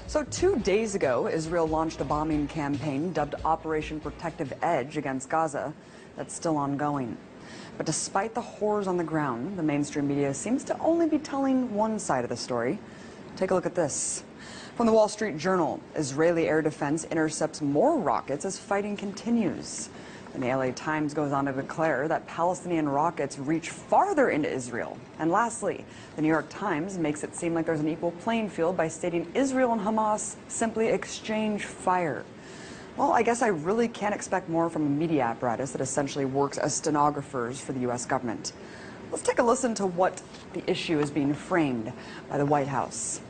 So 2 days ago, Israel launched a bombing campaign dubbed Operation Protective Edge against Gaza that's still ongoing. But despite the horrors on the ground, the mainstream media seems to only be telling one side of the story. Take a look at this. From the Wall Street Journal, Israeli air defense intercepts more rockets as fighting continues. And the LA Times goes on to declare that Palestinian rockets reach farther into Israel. And lastly, the New York Times makes it seem like there's an equal playing field by stating Israel and Hamas simply exchange fire. Well, I guess I really can't expect more from a media apparatus that essentially works as stenographers for the U.S. government. Let's take a listen to what the issue is being framed by the White House.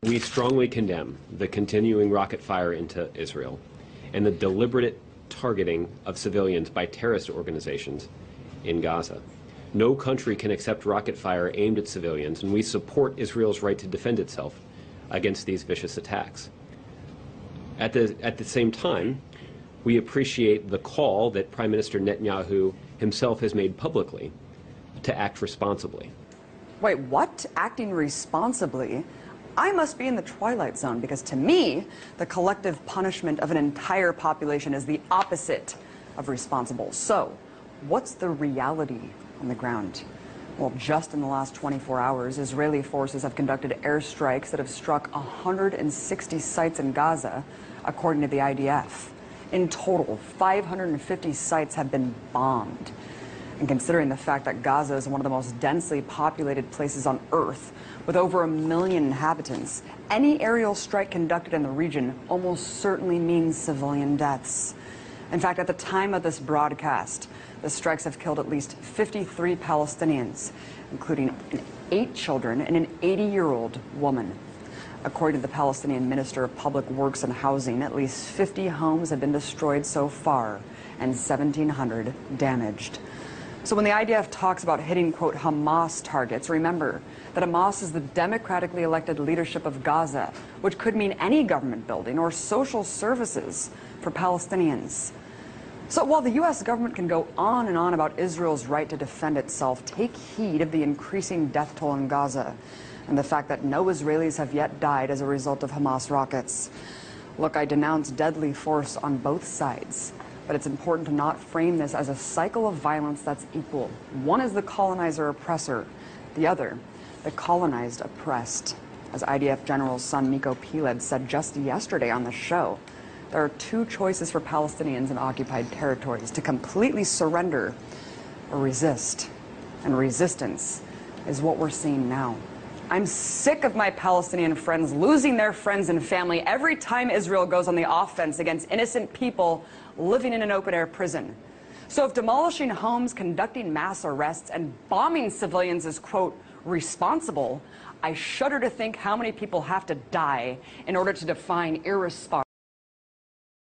We strongly condemn the continuing rocket fire into Israel and the deliberate targeting of civilians by terrorist organizations in Gaza. No country can accept rocket fire aimed at civilians, and we support Israel's right to defend itself against these vicious attacks. At the same time, we appreciate the call that Prime Minister Netanyahu himself has made publicly to act responsibly. Wait, what? Acting responsibly? I must be in the twilight zone, because to me, the collective punishment of an entire population is the opposite of responsible. So, what's the reality on the ground? Well, just in the last 24 hours, Israeli forces have conducted airstrikes that have struck 160 sites in Gaza, according to the IDF. In total, 550 sites have been bombed. And considering the fact that Gaza is one of the most densely populated places on Earth, with over 1 million inhabitants, any aerial strike conducted in the region almost certainly means civilian deaths. In fact, at the time of this broadcast, the strikes have killed at least 53 Palestinians, including 8 children and an 80-year-old woman. According to the Palestinian Minister of Public Works and Housing, at least 50 homes have been destroyed so far and 1,700 damaged. So when the IDF talks about hitting, quote, Hamas targets, remember that Hamas is the democratically elected leadership of Gaza, which could mean any government building or social services for Palestinians. So while the U.S. government can go on and on about Israel's right to defend itself, take heed of the increasing death toll in Gaza and the fact that no Israelis have yet died as a result of Hamas rockets. Look, I denounce deadly force on both sides. But it's important to not frame this as a cycle of violence that's equal. One is the colonizer-oppressor, the other, the colonized oppressed. As IDF General's son Miko Piled said just yesterday on the show, there are 2 choices for Palestinians in occupied territories: to completely surrender or resist. And resistance is what we're seeing now. I'm sick of my Palestinian friends losing their friends and family every time Israel goes on the offense against innocent people living in an open-air prison. So if demolishing homes, conducting mass arrests, and bombing civilians is, quote, responsible, I shudder to think how many people have to die in order to define irresponsible.